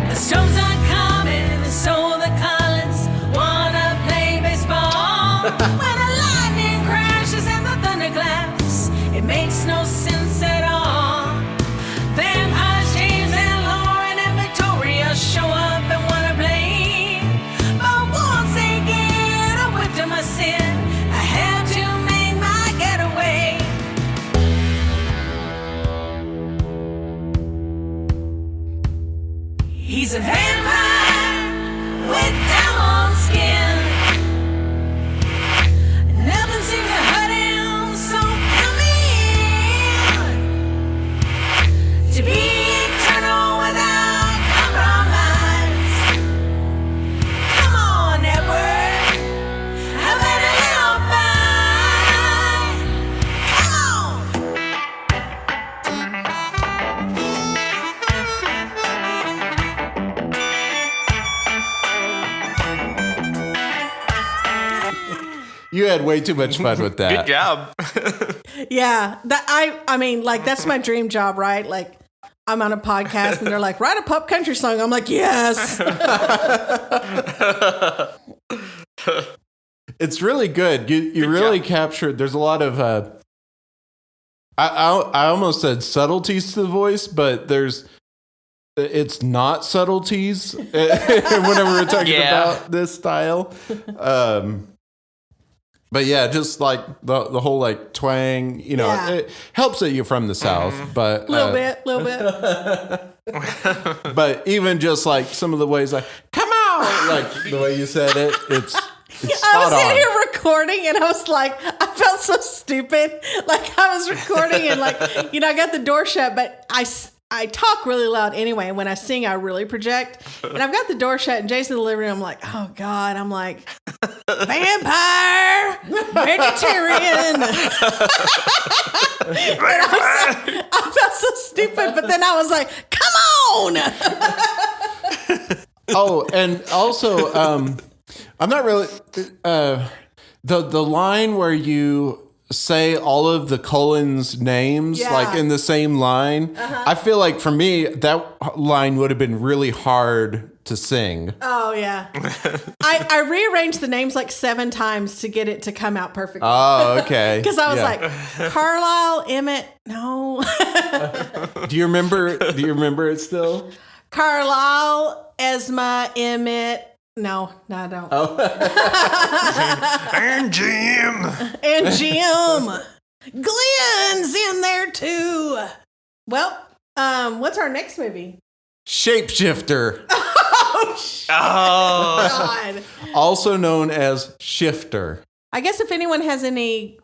The storms are coming, and so the Collins wanna play baseball. When the lightning crashes and the thunderclaps, it makes no sense at all. Vampires James and Lauren and Victoria show up and wanna play, but once they get a whiff to my sin, I have to make my getaway. He's a vampire with diamond skin. Nothing seems to hurt him, so come in. To be eternal without compromise. Come on, Edward. How about a little bite? Come on. You had way too much fun with that. Good job. Yeah, that I mean, like that's my dream job, right? Like I'm on a podcast and they're like, write a pop country song. I'm like, yes. It's really good. You really captured. There's a lot of. I almost said subtleties to the voice, but it's not subtleties. Whenever we're talking about this style, but yeah, just like the whole like twang, it helps that you're from the South, but little bit. But even just like some of the ways, like come on, like the way you said it, it's spot I was on. in here recording and I was like, I felt so stupid. Like I was recording and like, I got the door shut, but I talk really loud anyway. When I sing, I really project. And I've got the door shut and Jason's in the living room. I'm like, oh God. I'm like, vampire, vegetarian. And I felt so stupid, but then I was like, come on. Oh, and also, I'm not really the line where you say all of the Cullens' names like in the same line. I feel like for me that line would have been really hard to sing. Oh yeah, I rearranged the names like 7 times to get it to come out perfectly. Oh, okay. Because I was like, Carlisle, Emmett, no. Do you remember it still? Carlisle, Esma, Emmett. No, I don't. Oh. And Jim. And Jim. Glenn's in there too. Well, what's our next movie? Shapeshifter. Oh. God. Also known as Shifter. I guess if anyone has any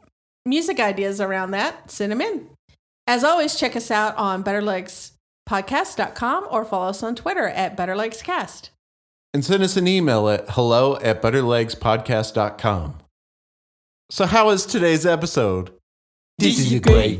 music ideas around that, send them in. As always, check us out on ButterlegsPodcast.com or follow us on Twitter at ButterlegsCast. And send us an email at hello@butterlegspodcast.com. So how was today's episode? This is great.